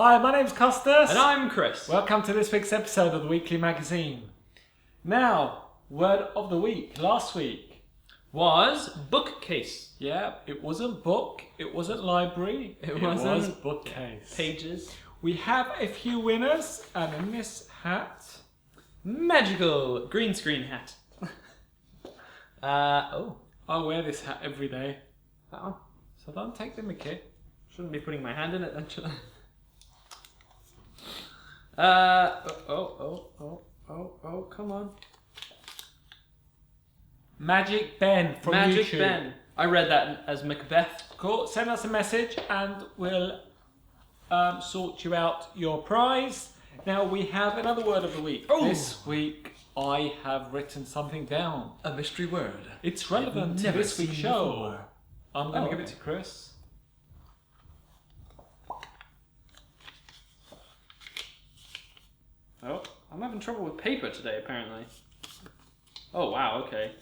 Hi, my name's Costas. And I'm Chris. Welcome to this week's episode of the Weekly Magazine. Now, word of the week. Last week was bookcase. Yeah, it wasn't book, it wasn't library, it was bookcase. Pages. We have a few winners, and in this hat... Magical green screen hat. I wear this hat every day. That one. So don't take the mickey. Shouldn't be putting my hand in it then, should I? Come on. Magic Ben from Magic YouTube. Ben. I read that as Macbeth. Cool. Send us a message and we'll sort you out your prize. Now we have another word of the week. Oh. This week I have written something down. A mystery word. It's relevant to this week's show. I'm going to give it to Chris. Oh, I'm having trouble with paper today, apparently. Oh, wow, okay.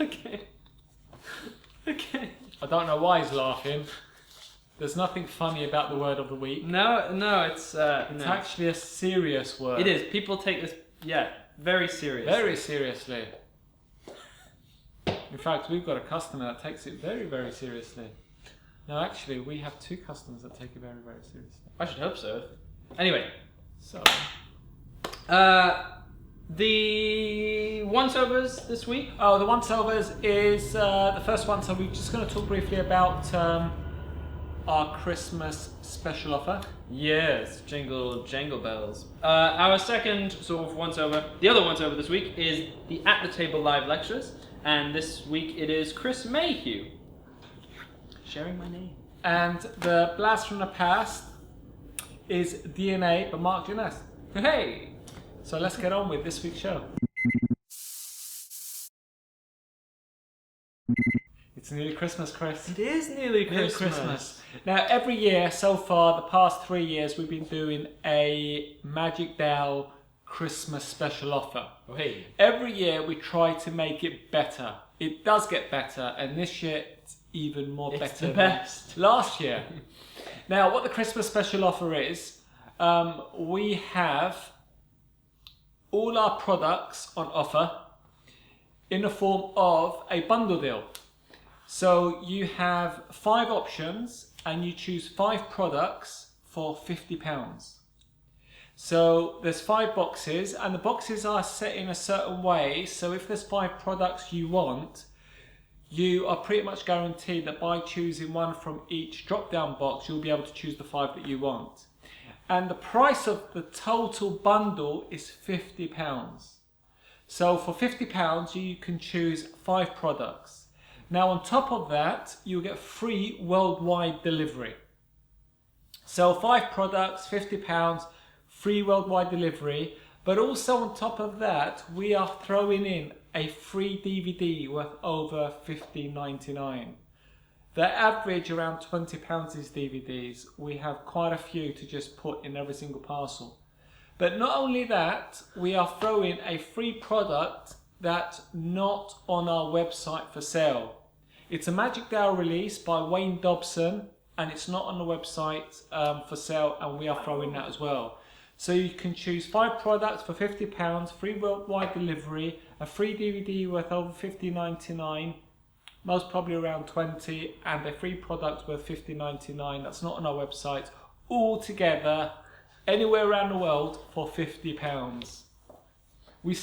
Okay. I don't know why he's laughing. There's nothing funny about the word of the week. No, it's It's actually a serious word. It is. People take this, very seriously. Very seriously. In fact, we've got a customer that takes it very, very seriously. No, actually, we have two customers that take it very, very seriously. I should hope so. Anyway. So, the once-overs this week. oh, the once-overs is the first one. So we're just going to talk briefly about our Christmas special offer. Yes, jingle bells. Our second sort of once-over, the other once-over this week is the At the Table live lectures, and this week it is Chris Mayhew. Sharing my name. And the Blast from the Past is DNA by Mark Jenest. Hey! So let's get on with this week's show. It's nearly Christmas, Chris. It is nearly Christmas. Now, every year so far, the past 3 years, we've been doing a Magic Tao Christmas Special Offer. Oh, hey. Every year we try to make it better. It does get better, and this year it's even more better. It's the best. Than last year. Now, what the Christmas Special Offer is, we have all our products on offer in the form of a bundle deal. So you have 5 options and you choose 5 products for £50. So there's 5 boxes and the boxes are set in a certain way. So if there's 5 products you want, you are pretty much guaranteed that by choosing one from each drop-down box, you'll be able to choose the 5 that you want. And the price of the total bundle is £50. So for £50, you can choose 5 products. Now on top of that, you'll get free worldwide delivery. So 5 products, £50, free worldwide delivery. But also on top of that, we are throwing in a free DVD worth over $15.99. They average around £20 these DVDs. We have quite a few to just put in every single parcel. But not only that, we are throwing a free product that's not on our website for sale. It's a Magic Tao release by Wayne Dobson, and it's not on the website for sale, and we are throwing that as well. So you can choose 5 products for £50, free worldwide delivery, a free DVD worth over $15.99, most probably around 20, and a free product worth $15.99 that's not on our website, all together anywhere around the world for £50.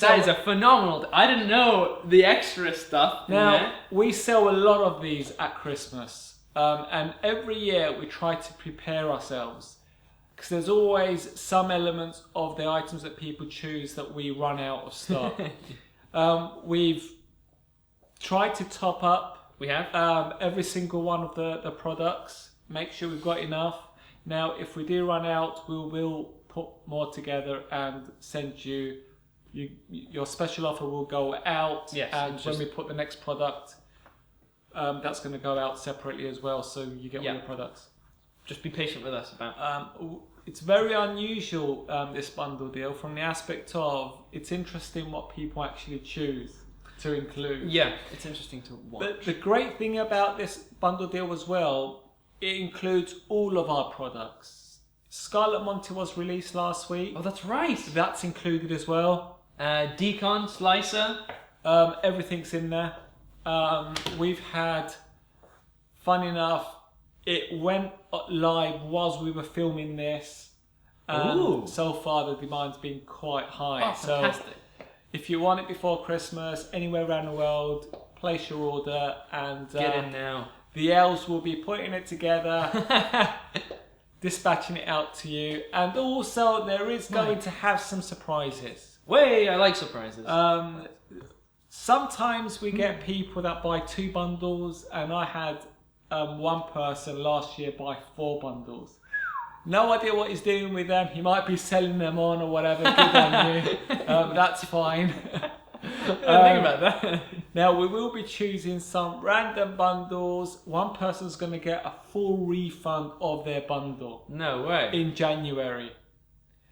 That is a phenomenal. I didn't know the extra stuff. Now, we sell a lot of these at Christmas, and every year we try to prepare ourselves because there's always some elements of the items that people choose that we run out of stock. We've tried to top up. We have every single one of the products. Make sure we've got enough. Now, if we do run out, we will put more together and send you. Your special offer will go out, yes, and when we put the next product, that's going to go out separately as well. So you get all the products. Just be patient with us about. It's very unusual, this bundle deal, from the aspect of it's interesting what people actually choose. to include. Yeah, it's interesting to watch. But the great thing about this bundle deal as well, it includes all of our products. Scarlet Monty was released last week. Oh, that's right. That's included as well. Decon, Slicer. Everything's in there. We've had, fun enough, it went live whilst we were filming this. So far the demand's been quite high. Oh, fantastic. So if you want it before Christmas, anywhere around the world, place your order and get in now. The elves will be putting it together, dispatching it out to you, and also there is going to have some surprises. Way, I like surprises. Sometimes we get people that buy 2 bundles, and I had one person last year buy 4 bundles. No idea what he's doing with them. He might be selling them on or whatever. Good on you. That's fine. Think about that. Now we will be choosing some random bundles. One person's going to get a full refund of their bundle. No way. In January.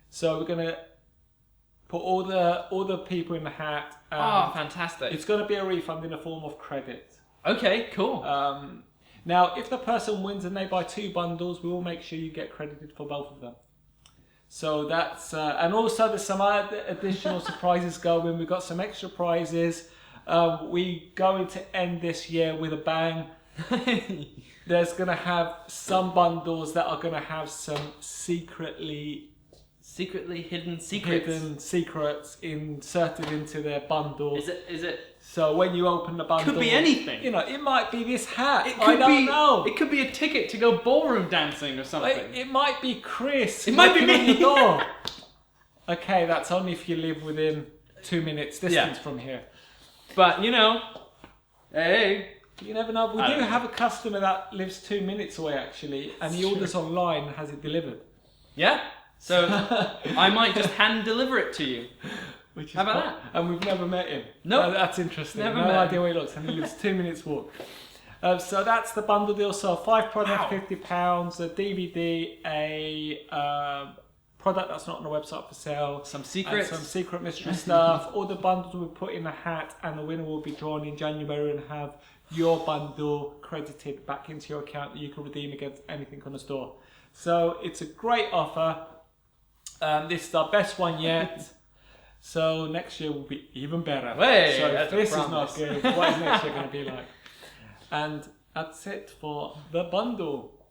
So we're going to put all the people in the hat. Oh, fantastic. It's going to be a refund in the form of credit. Okay, cool. Now, if the person wins and they buy 2 bundles, we will make sure you get credited for both of them. So that's, and also there's some other additional surprises going. We've got some extra prizes. We going to end this year with a bang. There's going to have some bundles that are going to have some secretly hidden secrets inserted into their bundle. Is it? So when you open the bundle, Could be anything. You know, it might be this hat. I don't know. It could be a ticket to go ballroom dancing or something. It might be Chris. It might be me. On the door. Okay, that's only if you live within 2 minutes distance from here. But you know, hey, you never know. We do have a customer that lives 2 minutes away actually, and he orders online and has it delivered. Yeah. So I might just hand deliver it to you. How about that? And we've never met him. No, that's interesting. Never no met idea where he looks, and he lives 2 minutes walk. So that's the bundle deal. So 5 products, £50, a DVD, a product that's not on the website for sale, some secrets, some secret mystery stuff. All the bundles will be put in a hat, and the winner will be drawn in January and have your bundle credited back into your account that you can redeem against anything on the store. So it's a great offer. This is our best one yet. So next year will be even better. Hey, so if this is promise. not good, what is next year going to be like? And that's it for the bundle.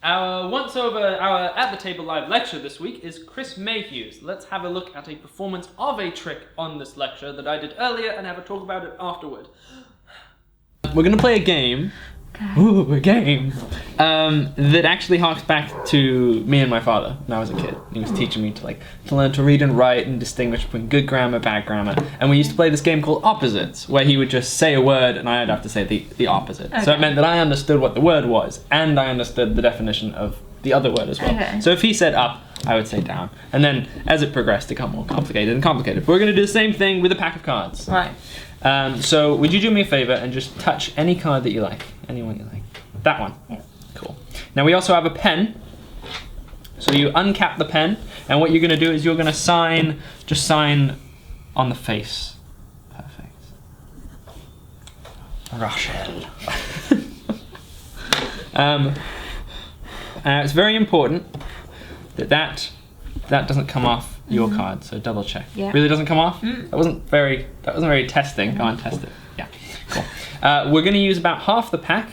Our At the Table live lecture this week is Chris Mayhew's. Let's have a look at a performance of a trick on this lecture that I did earlier and have a talk about it afterward. We're going to play a game. Ooh, a game that actually harks back to me and my father when I was a kid. He was teaching me to learn to read and write and distinguish between good grammar, bad grammar. And we used to play this game called Opposites, where he would just say a word and I'd have to say the opposite. Okay. So it meant that I understood what the word was and I understood the definition of the other word as well. Okay. So if he said up, I would say down. And then as it progressed, it got more complicated and complicated. But we're going to do the same thing with a pack of cards. Right. So would you do me a favor and just touch any card that you like? Anyone you like. That one. Yeah. Cool. Now we also have a pen. So you uncap the pen, and what you're going to do is you're going to just sign on the face. Perfect. Rochelle. It's very important that doesn't come off your card, so double check. Yeah. Really doesn't come off? That wasn't very testing. Go on, test it. Yeah, cool. We're going to use about half the pack,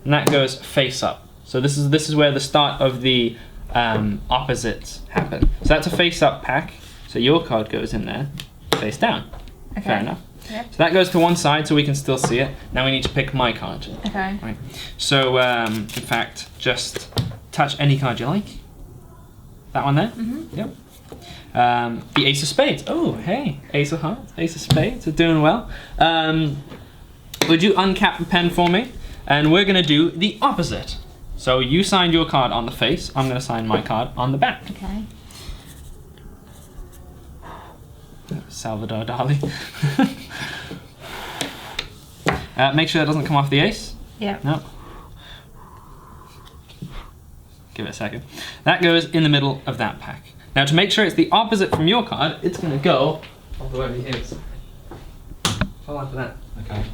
and that goes face up. So this is where the start of the opposites happen. So that's a face up pack. So your card goes in there, face down. Okay. Fair enough. Yep. So that goes to one side so we can still see it. Now we need to pick my card. Okay. Right. So in fact, just touch any card you like. That one there? Mm-hmm. Yep. The Ace of Spades. Oh, hey. Ace of Hearts, Ace of Spades. We're doing well. Would you uncap the pen for me? And we're going to do the opposite. So you signed your card on the face. I'm going to sign my card on the back. Okay. Salvador Dali. Make sure that doesn't come off the ace. Yeah. No. Give it a second. That goes in the middle of that pack. Now to make sure it's the opposite from your card, it's going to go all the way here. Hold on to that. Okay.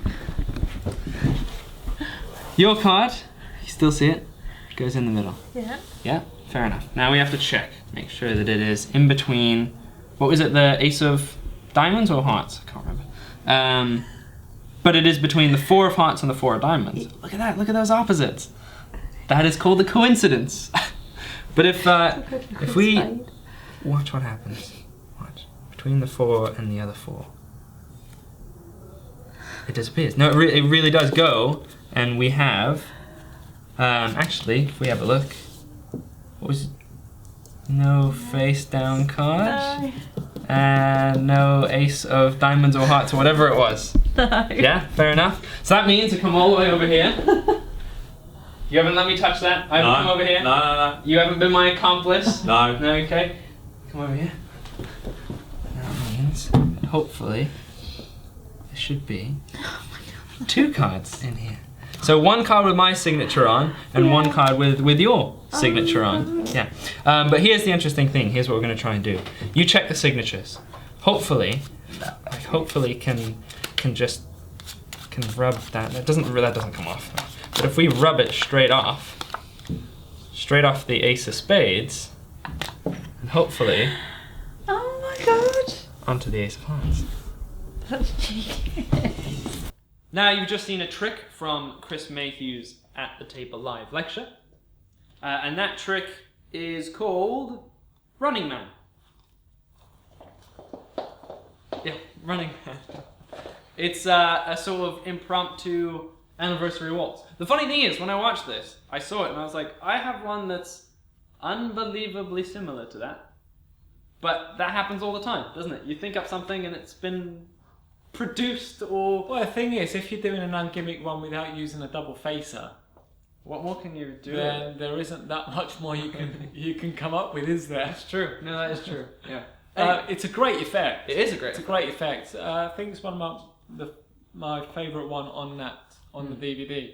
Your card, you still see it, goes in the middle. Yeah. Yeah, fair enough. Now we have to check, make sure that it is in between, what was it, the ace of diamonds or hearts? I can't remember. But it is between the 4 of hearts and the 4 of diamonds. Look at that, look at those opposites. That is called a coincidence. But if we watch what happens, watch, between the 4 and the other 4, it disappears. No, it really does go, and we have, actually, if we have a look, what was it? No face down card, No. and no ace of diamonds or hearts or whatever it was. No. Yeah, fair enough. So that means to come all the way over here. You haven't let me touch that? I haven't come over here? No. You haven't been my accomplice? No. No, okay. Come over here. That means that hopefully there should be 2 cards in here. So 1 card with my signature on, and 1 card with your signature on. Yeah. But here's the interesting thing. Here's what we're going to try and do. You check the signatures. Hopefully can rub that. That doesn't come off. But if we rub it straight off the ace of spades, and hopefully Oh my god. onto the ace of hearts. That's genius. Now you've just seen a trick from Chris Mayhew's At the Table Live lecture. And that trick is called Running Man. Yeah, Running Man. It's a sort of impromptu anniversary waltz. The funny thing is, when I watched this, I saw it and I was like, I have one that's unbelievably similar to that. But that happens all the time, doesn't it? You think up something and it's been produced or... Well, the thing is, if you're doing an ungimmick one without using a double facer, What more can you do? then there isn't that much more you can come up with, is there? That's true. No, that is true. Yeah. It's a great effect. It is a great It's a great effect. I think it's one of my favourite one on the DVD.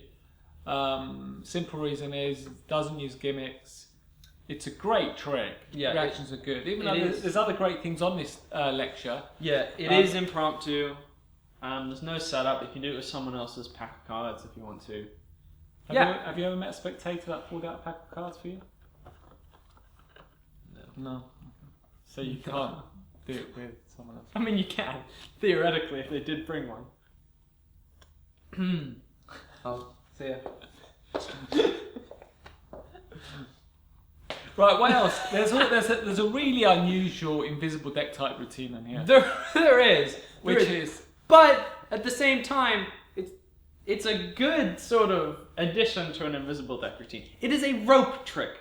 Simple reason is it doesn't use gimmicks. It's a great trick. Yeah, Reactions are good. Even it though is. there's other great things on this lecture. Yeah, it is impromptu. There's no setup. You can do it with someone else's pack of cards if you want to. Have you ever met a spectator that pulled out a pack of cards for you? No. So you can't do it with someone else. I mean, you can, theoretically, if they did bring one. I'll see ya. Right, what else? There's a really unusual invisible deck type routine in here. There is. But at the same time, it's a good sort of addition to an invisible deck routine. It is a rope trick.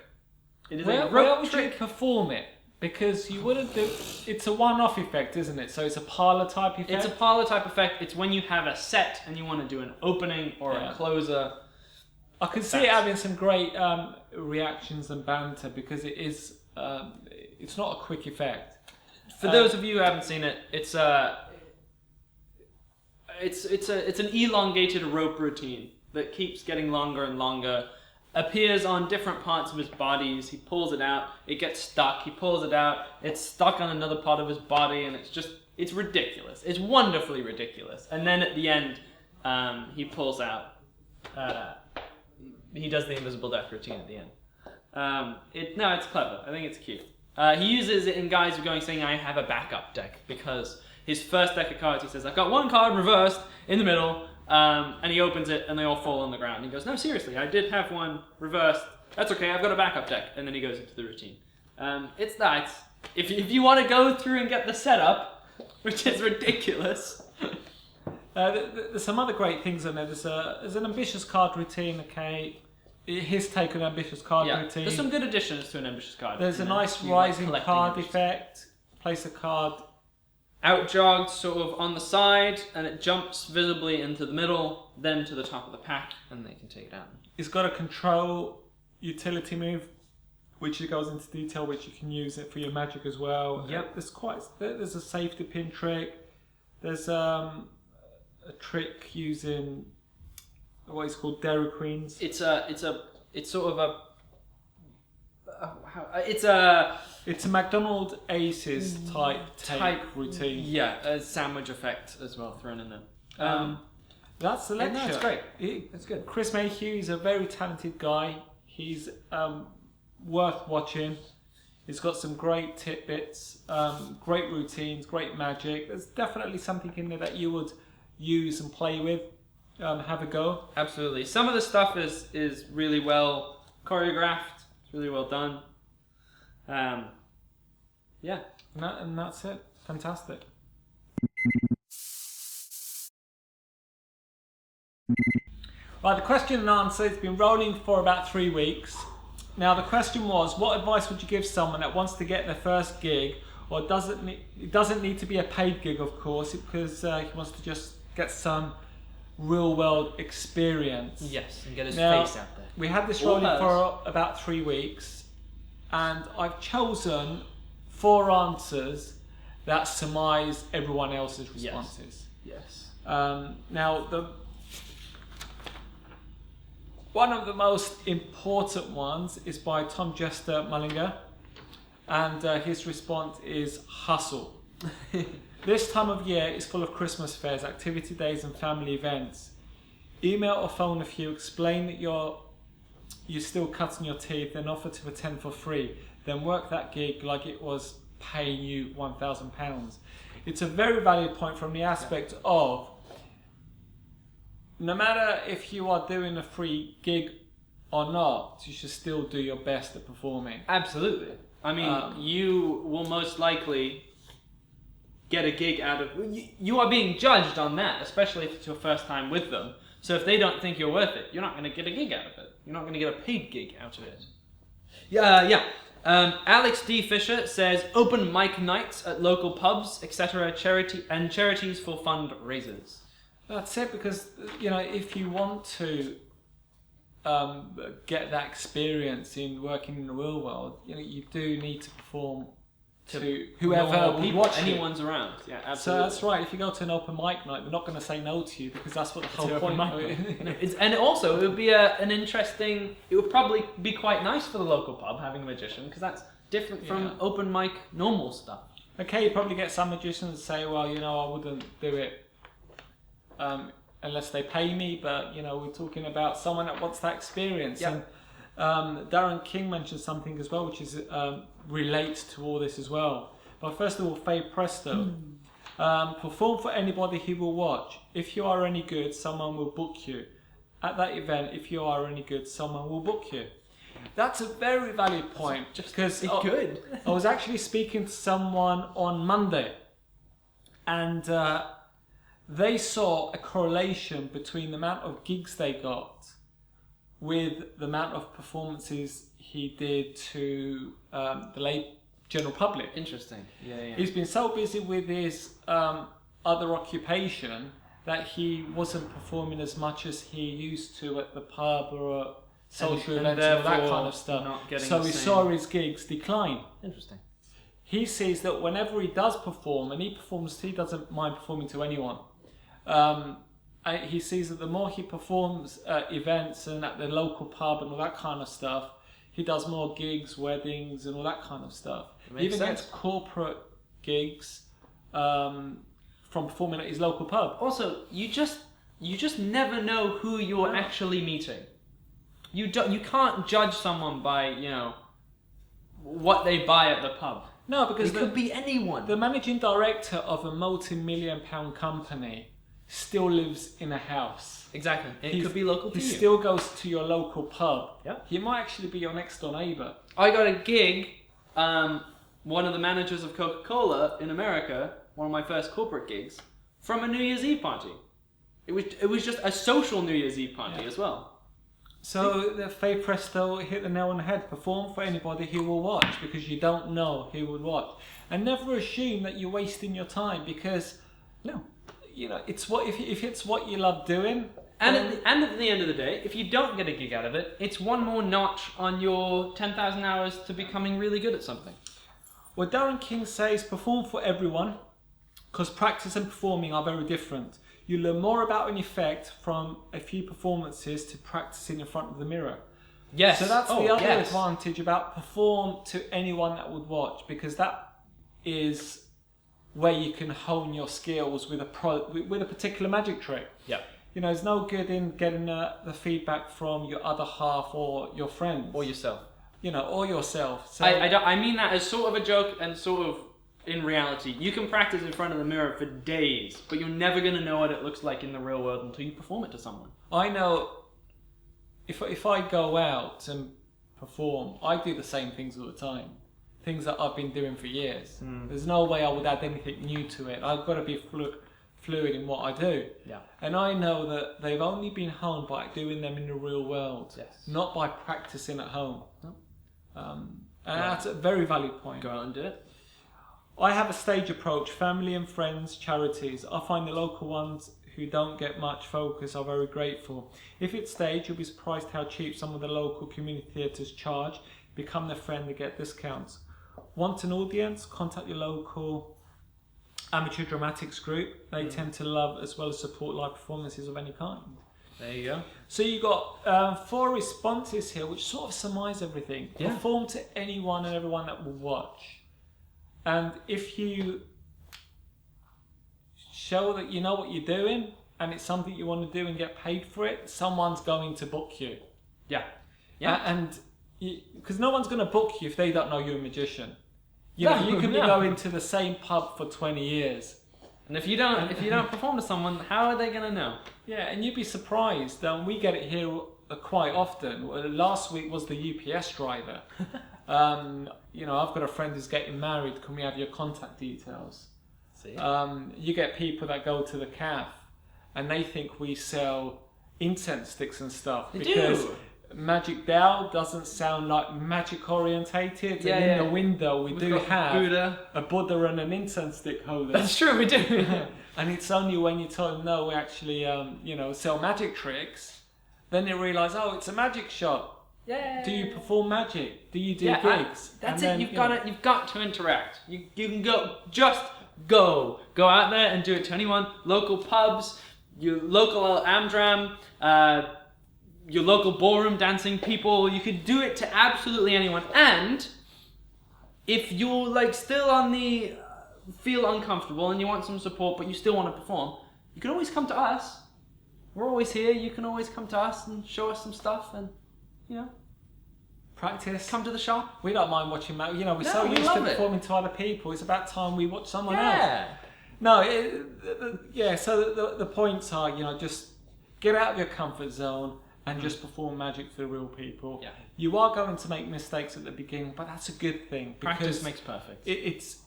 It is a Where rope would trick. you perform it? Because you wouldn't do... It's a one-off effect, isn't it? So it's a parlor type effect? It's a parlor type effect. It's when you have a set and you want to do an opening or a closer. I can see it having some great reactions and banter because it is... it's not a quick effect. For those of you who haven't seen it, it's an elongated rope routine that keeps getting longer and longer. Appears on different parts of his bodies. He pulls it out. It gets stuck. He pulls it out. It's stuck on another part of his body, and it's ridiculous. It's wonderfully ridiculous. And then at the end, he pulls out. He does the invisible death routine at the end. It's clever. I think it's cute. He uses it in guys who are going saying, I have a backup deck, because his first deck of cards, he says, I've got 1 card reversed in the middle, and he opens it and they all fall on the ground. He goes, no, seriously, I did have one reversed. That's okay, I've got a backup deck. And then he goes into the routine. It's that. If you want to go through and get the setup, which is ridiculous. There's some other great things in there. There's an ambitious card routine, okay. His take on ambitious card routine. There's some good additions to an ambitious card. There's a nice rising card effect. Place a card outjogged sort of on the side, and it jumps visibly into the middle, then to the top of the pack, and they can take it down. It's got a control utility move, which it goes into detail, which you can use it for your magic as well. Yep. There's a safety pin trick. There's a trick using what is called Dairy Queens. It's sort of It's a It's a McDonald's Aces type routine. Yeah, a sandwich effect as well thrown in there. That's the lecture. No, it's great. It's good. Chris Mayhew is a very talented guy. He's worth watching. He's got some great tidbits, great routines, great magic. There's definitely something in there that you would use and play with, have a go. Absolutely. Some of the stuff is really well choreographed. It's really well done. Yeah. And that's it. Fantastic. Right, the question and answer has been rolling for about 3 weeks. Now the question was, what advice would you give someone that wants to get their first gig, or it doesn't need to be a paid gig, of course, because he wants to just get some real world experience. Yes, and get his Now, face out there. We had this Or rolling hers. for about 3 weeks, and I've chosen 4 answers that surmise everyone else's responses. Yes. Now, one of the most important ones is by Tom Jester Mullinger, and his response is hustle. This time of year is full of Christmas fairs, activity days and family events. Email or phone a few, explain that you're still cutting your teeth, then offer to attend for free. Then work that gig like it was paying you £1,000. It's a very valid point from the aspect of, no matter if you are doing a free gig or not, you should still do your best at performing. Absolutely. I mean, you will most likely get a gig out of... You are being judged on that, especially if it's your first time with them. So if they don't think you're worth it, you're not going to get a gig out of it. You're not going to get a paid gig out of it. Yeah. Alex D. Fisher says, open mic nights at local pubs, etc., charities for fundraisers. That's it, because if you want to get that experience in working in the real world, you do need to perform to whoever would watch anyone's around. Yeah, absolutely. So that's right. If you go to an open mic night, they're not going to say no to you, because that's what the whole point of it is. And also, it would be an interesting. It would probably be quite nice for the local pub having a magician, because that's different from open mic normal stuff. Okay, you probably get some magicians say, well, I wouldn't do it unless they pay me, but we're talking about someone that wants that experience. Yep. And Darren King mentioned something as well, which is relates to all this as well. But first of all, Faye Presto, perform for anybody who will watch. If you are any good, someone will book you. At that event, if you are any good, someone will book you. That's a very valid point. Because good. I was actually speaking to someone on Monday, and they saw a correlation between the amount of gigs they got with the amount of performances he did to the lay general public. Interesting. Yeah. He's been so busy with his other occupation that he wasn't performing as much as he used to at the pub or social events and all that kind of stuff. So he saw his gigs decline. Interesting. He sees that whenever he does perform, and he doesn't mind performing to anyone. He sees that the more he performs at events and at the local pub and all that kind of stuff, he does more gigs, weddings, and all that kind of stuff. He even gets corporate gigs from performing at his local pub. Also, you just never know who you're actually meeting. You can't judge someone by what they buy at the pub. No, because it could be anyone. The managing director of a multi-million-pound company still lives in a house. Exactly. It could be local to you. He still goes to your local pub. Yeah. He might actually be your next door neighbour. I got a gig, one of the managers of Coca-Cola in America, one of my first corporate gigs, from a New Year's Eve party. It was just a social New Year's Eve party as well. So the Faye Presto hit the nail on the head. Perform for anybody who will watch, because you don't know who would watch. And never assume that you're wasting your time, because it's if it's what you love doing. And at the end of the day, if you don't get a gig out of it, it's one more notch on your 10,000 hours to becoming really good at something. Well, Darren King says perform for everyone, because practice and performing are very different. You learn more about an effect from a few performances to practicing in front of the mirror. Yes. So that's the other yes. advantage about perform to anyone that would watch, because that is where you can hone your skills with a particular magic trick. Yeah. You know, it's no good in getting the feedback from your other half or your friends. Or yourself. You know, or yourself. So I mean that as sort of a joke and sort of in reality. You can practice in front of the mirror for days, but you're never going to know what it looks like in the real world until you perform it to someone. I know if I go out and perform, I do the same things all the time. Things that I've been doing for years. There's no way I would add anything new to it. I've got to be fluid in what I do. Yeah. And I know that they've only been honed by doing them in the real world, Yes. not by practicing at home. No. And that's a very valid point. Go out and do it. I have a stage approach, family and friends, charities. I find the local ones who don't get much focus are very grateful. If it's stage, you'll be surprised how cheap some of the local community theatres charge. Become their friend and get discounts. Want an audience? Contact your local amateur dramatics group. They tend to love as well as support live performances of any kind. There you go. So you got 4 responses here which sort of surmise everything. Yeah. Perform to anyone and everyone that will watch. And if you show that you know what you're doing and it's something you want to do and get paid for it, someone's going to book you. Yeah. Yeah. And because no one's going to book you if they don't know you're a magician. You know, you could be going to the same pub for 20 years. And if you don't perform to someone, how are they going to know? Yeah, and you'd be surprised. We get it here quite often. Last week was the UPS driver. You know, I've got a friend who's getting married. Can we have your contact details? See? You get people that go to the cafe and they think we sell incense sticks and stuff. They because do. Magic Tao doesn't sound like magic orientated. Yeah, and in yeah. the window we We've do got have Buddha. a Buddha and an incense stick holder. That's true, we do. And it's only when you tell them, no, we actually you know, sell magic tricks, then they realise, oh, it's a magic shop. Yeah. Do you perform magic? Do you do gigs? That's And it. then, You've you know, got to interact. You can go out there and do it to anyone. Local pubs, your local Amdram, your local ballroom dancing people. You could do it to absolutely anyone. And if you're like still on the feel uncomfortable and you want some support, but you still want to perform, you can always come to us. We're always here. You can always come to us and show us some stuff, and you know, practice. come to the shop. We don't mind watching. You know, we're so we used to love it. performing to other people. It's about time we watch someone else. Yeah. No, yeah. So the points are, you know, just get out of your comfort zone and just perform magic to the real people. Yeah. You are going to make mistakes at the beginning, but that's a good thing because Practice makes perfect. it's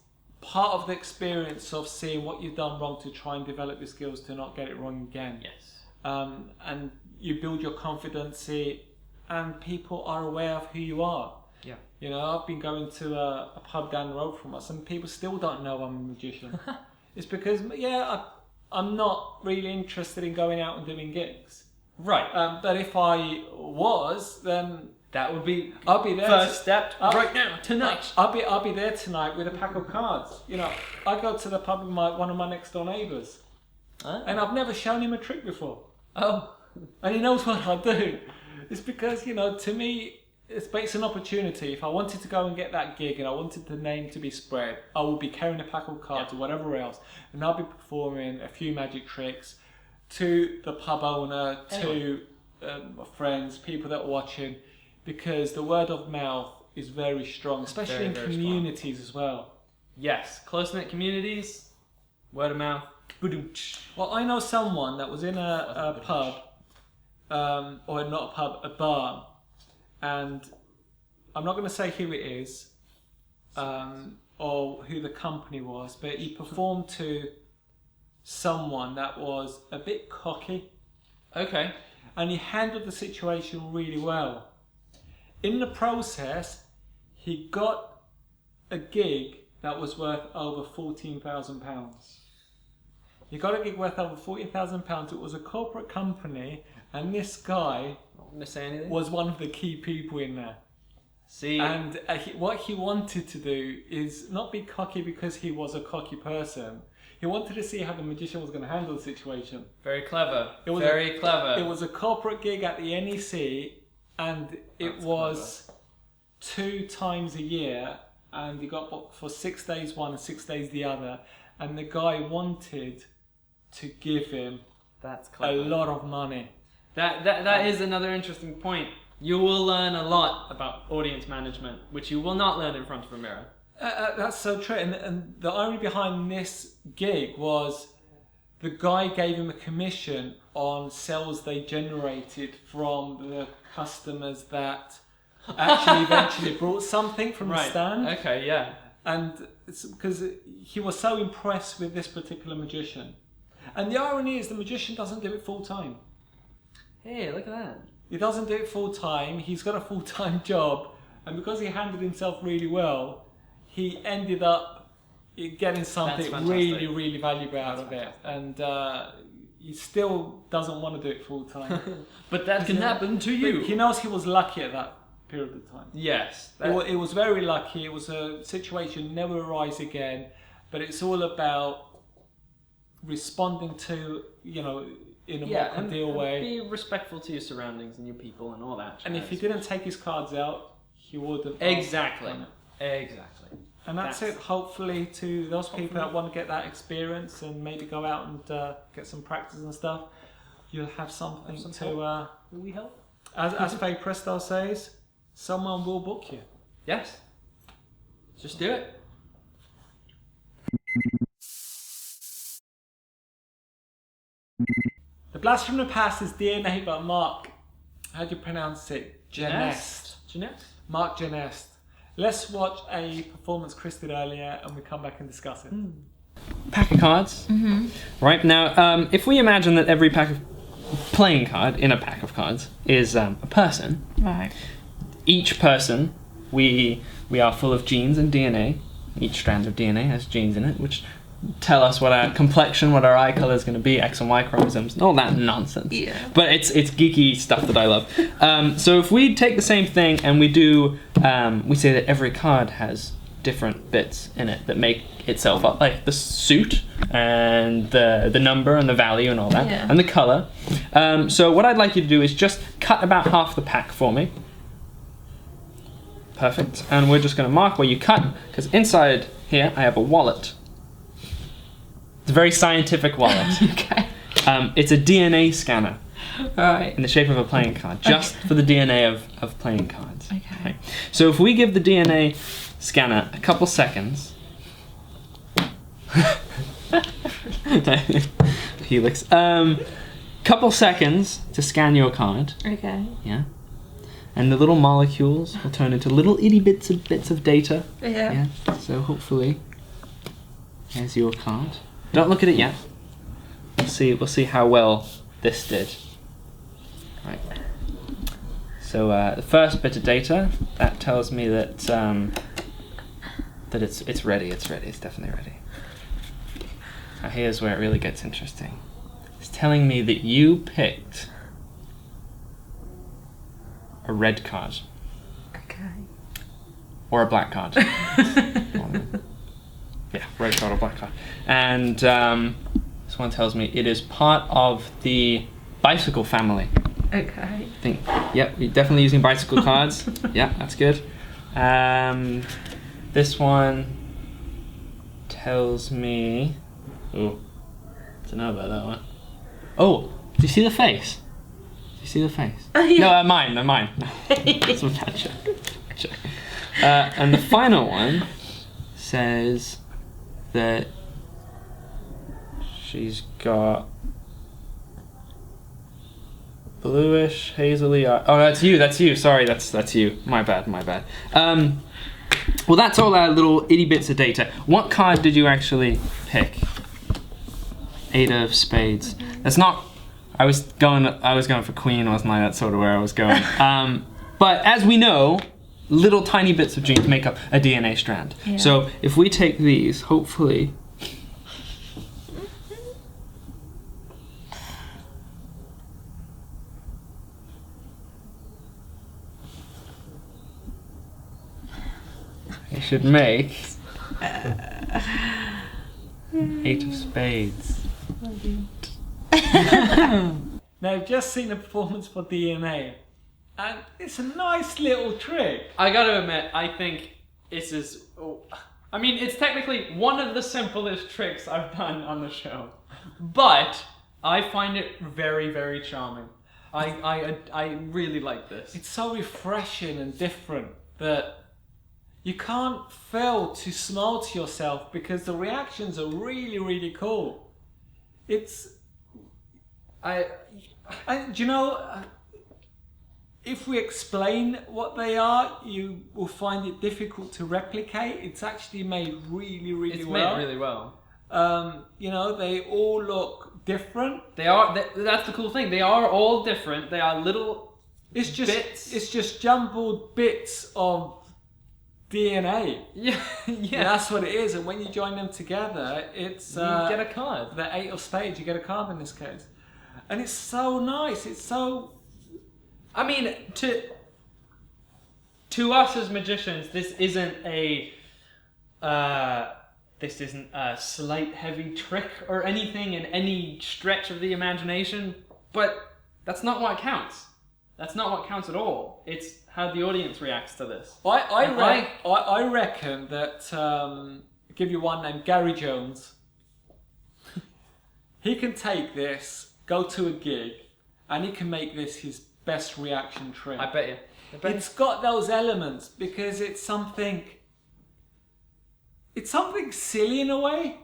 part of the experience of seeing what you've done wrong to try and develop your skills to not get it wrong again. Yes. And you build your confidence, and people are aware of who you are. Yeah. You know, I've been going to a pub down the road from us, and people still don't know I'm a magician. It's because, I'm not really interested in going out and doing gigs. Right. But if I was, then That would be I'll be there. first step right now, tonight. I'll be there tonight with a pack of cards. You know, I go to the pub with one of my next door neighbours, and I've never shown him a trick before, Oh. and he knows what I do. It's because, you know, to me, it's an opportunity. If I wanted to go and get that gig and I wanted the name to be spread, I will be carrying a pack of cards or whatever else, and I'll be performing a few magic tricks to the pub owner, to my friends, people that are watching, because the word of mouth is very strong, especially Very, in very communities as well. Yes, close-knit communities, word of mouth. Well, I know someone that was in a pub, or not a pub, a bar, and I'm not going to say who it is, or who the company was, but he performed to someone that was a bit cocky, Okay. and he handled the situation really well. In the process, he got a gig that was worth over £14,000. He got a gig worth over £14,000. It was a corporate company, and this guy Not going to say anything. was one of the key people in there. See, And what he wanted to do is not be cocky because he was a cocky person. He wanted to see how the magician was going to handle the situation. very clever. It was very clever. It was a corporate gig at the NEC, and it That's was 2 times a year, and he got booked for 6 days one and 6 days the other, and the guy wanted to give him That's a clever. lot of money. That is another interesting point. You will learn a lot about audience management, which you will not learn in front of a mirror. That's so true, and the irony behind this gig was the guy gave him a commission on sales they generated from the customers that actually eventually brought something from the stand. Okay, yeah. And it's because he was so impressed with this particular magician. And the irony is the magician doesn't do it full time. Hey, look at that. He doesn't do it full time. He's got a full-time job. And because he handled himself really well, he ended up getting something really, really valuable out of it. And he still doesn't want to do it full time. But that can happen to you. He knows he was lucky at that period of time. Yes. It was very lucky. It was a situation never arise again. But it's all about responding to, in a more ideal way. Be respectful to your surroundings and your people and all that. And if he didn't take his cards out, he would have. Exactly. And that's it. Hopefully, to those people that want to get that experience and maybe go out and get some practice and stuff, you'll have something to. Will we help? As Faye Presto says, someone will book you. Yes. Just do it. The blast from the past is DNA, but Mark, how do you pronounce it? Jenest. Mark Jenest. Let's watch a performance Chris did earlier and we come back and discuss it. Pack of cards. Right now, if we imagine that every pack of playing card in a pack of cards is a person. Right. Each person, we are full of genes and DNA. Each strand of DNA has genes in it, which tell us what our complexion, what our eye color is going to be, X and Y chromosomes, and all that nonsense. Yeah. But it's geeky stuff that I love. So if we take the same thing and we do, we say that every card has different bits in it that make itself up, like the suit and the number and the value and all that, and the color. So what I'd like you to do is just cut about half the pack for me. Perfect. And we're just going to mark where you cut, because inside here I have a wallet. It's a very scientific wallet. Okay. It's a DNA scanner. Right. In the shape of a playing card, just for the DNA of playing cards. Okay. So if we give the DNA scanner a couple seconds. Helix. Couple seconds to scan your card. Okay. Yeah. And the little molecules will turn into little itty bits of data. Yeah. So hopefully, here's your card. Don't look at it yet. We'll see how well this did. Right. So the first bit of data that tells me that that it's ready. It's ready. It's definitely ready. Now here's where it really gets interesting. It's telling me that you picked a red card. Okay. Or a black card. Yeah, red card or black card. And this one tells me it is part of the bicycle family. Okay. Yep, we're definitely using bicycle cards. Yeah, that's good. This one tells me... Oh, I don't know about that one. Oh, do you see the face? Do you see the face? Oh, yeah. No, mine. That's what that joke. And the final one says that she's got bluish, hazily eye. Oh, that's you. Sorry, that's you. My bad. Well, that's all our little itty bits of data. What card did you actually pick? 8 of spades. That's not. I was going for queen, wasn't I? That's sort of where I was going. But as we know, little tiny bits of genes make up a DNA strand. Yeah. So if we take these, hopefully. It should make 8 of spades. Now, I've just seen a performance for DNA, And it's a nice little trick. I gotta admit, I think this is... I mean, it's technically one of the simplest tricks I've done on the show. But I find it very, very charming. I really like this. It's so refreshing and different that you can't fail to smile to yourself because the reactions are really, really cool. It's... do you know... if we explain what they are, you will find it difficult to replicate. It's actually made really, really well. It's made really well. You know, they all look different. That's the cool thing. They are all different. They are little bits. It's just jumbled bits of DNA. Yeah. Yeah. That's what it is. And when you join them together, it's... you get a card. The 8 of spades, you get a card in this case. And it's so nice. It's so... I mean, to us as magicians, this isn't a sleight heavy trick or anything in any stretch of the imagination. But that's not what counts. That's not what counts at all. It's how the audience reacts to this. I reckon that I'll give you one named Gary Jones. He can take this, go to a gig, and he can make this his best reaction trick. I bet you. It's got those elements because it's something silly in a way,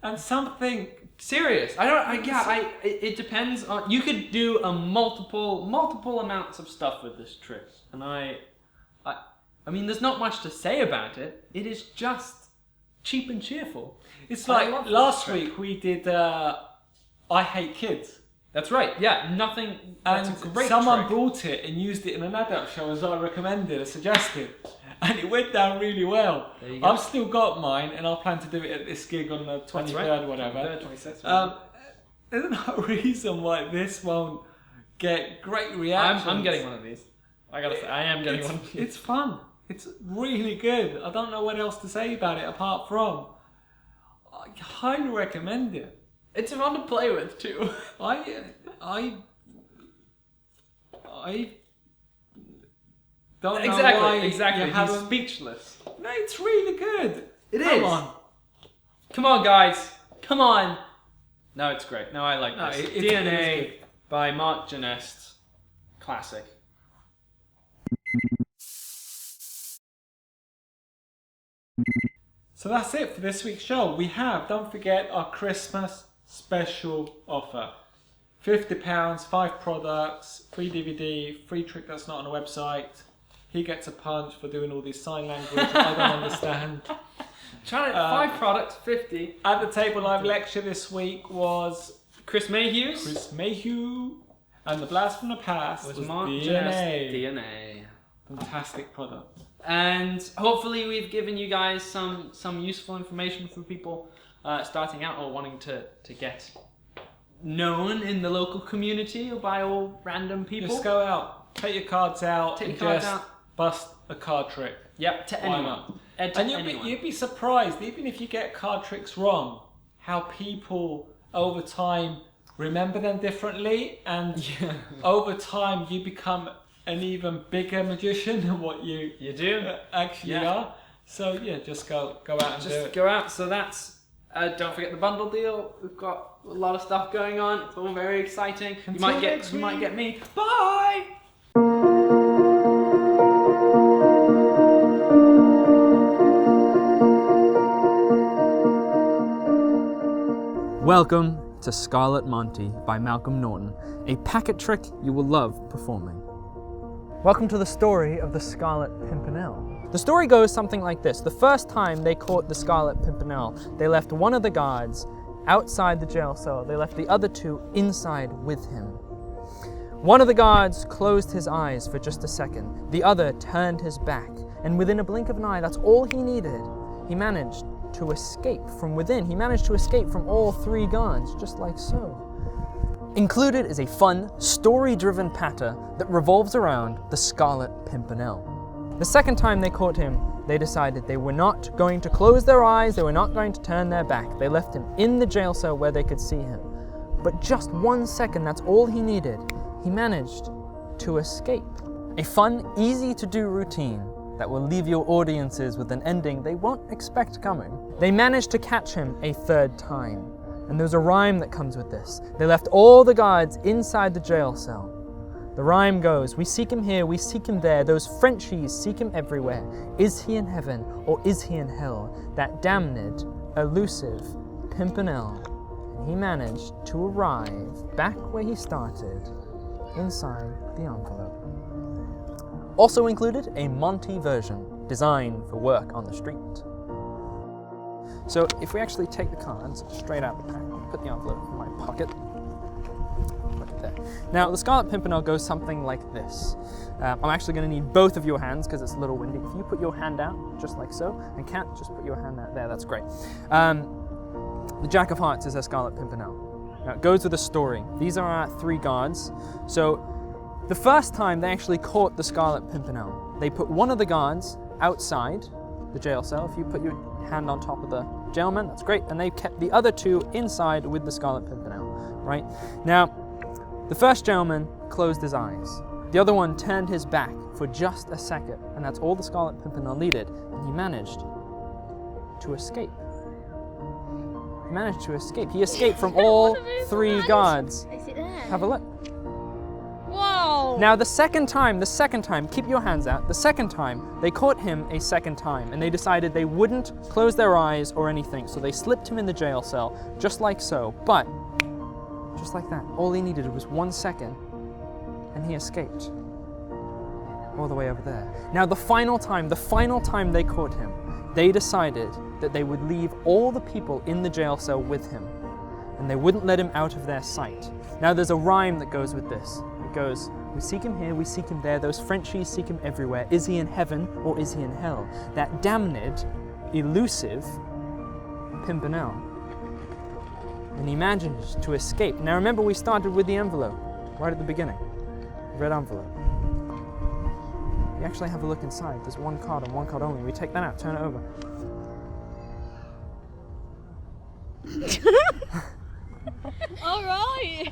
and something serious. It depends on. You could do a multiple amounts of stuff with this trick, and I mean, there's not much to say about it. It is just cheap and cheerful. It's like last week we did I Hate Kids. That's right. Yeah, nothing. That's and a great someone trick. brought it and used it in an adult show as I recommended or suggested, and it went down really well. There you go. I've still got mine, and I'll plan to do it at this gig on the 23rd or whatever. 23rd, 26th. There's no reason why this won't get great reactions. I'm getting one of these. I gotta say, I am getting one of these. It's fun. It's really good. I don't know what else to say about it apart from I highly recommend it. It's fun to play with too. I don't know why exactly. you He's haven't... speechless. No, it's really good. Come on. Come on, guys. Come on. No, it's great. No, I like this. It's DNA by Mark Jenest. Classic. So that's it for this week's show. We have, don't forget, our Christmas special offer. £50, 5 products, free DVD, free trick that's not on the website. He gets a punch for doing all this sign language I don't understand. Trying to 5 products, 50. At the Table Live lecture this week was Chris Mayhew. Chris Mayhew. And the Blast from the Past was Mark DNA. DNA. Fantastic product. And hopefully we've given you guys some useful information for people starting out or wanting to get known in the local community or by all random people. Just go out, take your cards out, bust a card trick. Yep, to Why anyone. not? And anyone. You'd be surprised, even if you get card tricks wrong, how people over time remember them differently, and over time you become an even bigger magician than what you do actually are. So yeah, just go out and do it. Just go out. So that's don't forget the bundle deal. We've got a lot of stuff going on. It's all very exciting. You might get me. Bye. Welcome to Scarlet Monty by Malcolm Norton, a packet trick you will love performing. Welcome to the story of the Scarlet Pimpernel. The story goes something like this. The first time they caught the Scarlet Pimpernel, they left one of the guards outside the jail cell. They left the other 2 inside with him. One of the guards closed his eyes for just a second. The other turned his back, and within a blink of an eye, that's all he needed. He managed to escape from within. He managed to escape from all 3 guards, just like so. Included is a fun, story-driven patter that revolves around the Scarlet Pimpernel. The second time they caught him, they decided they were not going to close their eyes, they were not going to turn their back. They left him in the jail cell where they could see him. But just 1 second, that's all he needed. He managed to escape. A fun, easy-to-do routine that will leave your audiences with an ending they won't expect coming. They managed to catch him a third time, and there's a rhyme that comes with this. They left all the guards inside the jail cell. The rhyme goes, we seek him here, we seek him there, those Frenchies seek him everywhere. Is he in heaven or is he in hell? That damned, elusive Pimpernel. And he managed to arrive back where he started, inside the envelope. Also included, a Monty version, designed for work on the street. So if we actually take the cards straight out the pack, put the envelope in my pocket, put it there. Now the Scarlet Pimpernel goes something like this. I'm actually going to need both of your hands because it's a little windy. If you put your hand out, just like so, and Kat, just put your hand out there, that's great. The Jack of Hearts is a Scarlet Pimpernel. Now it goes with a story. These are our 3 guards. So the first time they actually caught the Scarlet Pimpernel, they put one of the guards outside the jail cell. If you put your hand on top of the jailman, that's great. And they kept the other 2 inside with the Scarlet Pimpernel, right? Now, the first gentleman closed his eyes. The other one turned his back for just a second, and that's all the Scarlet Pimpernel needed, and he managed to escape. He managed to escape. He escaped from all 3 guards. Is it there? Have a look. Whoa! Now the second time, keep your hands out, the second time, they caught him a second time, and they decided they wouldn't close their eyes or anything, so they slipped him in the jail cell, just like so, but just like that. All he needed was 1 second, and he escaped. All the way over there. Now the final time they caught him, they decided that they would leave all the people in the jail cell with him, and they wouldn't let him out of their sight. Now there's a rhyme that goes with this. It goes, we seek him here, we seek him there, those Frenchies seek him everywhere. Is he in heaven or is he in hell? That damned, elusive Pimpernel. And he managed to escape. Now remember, we started with the envelope, right at the beginning. Red envelope. We actually have a look inside. There's 1 card and 1 card only. We take that out, turn it over. All right.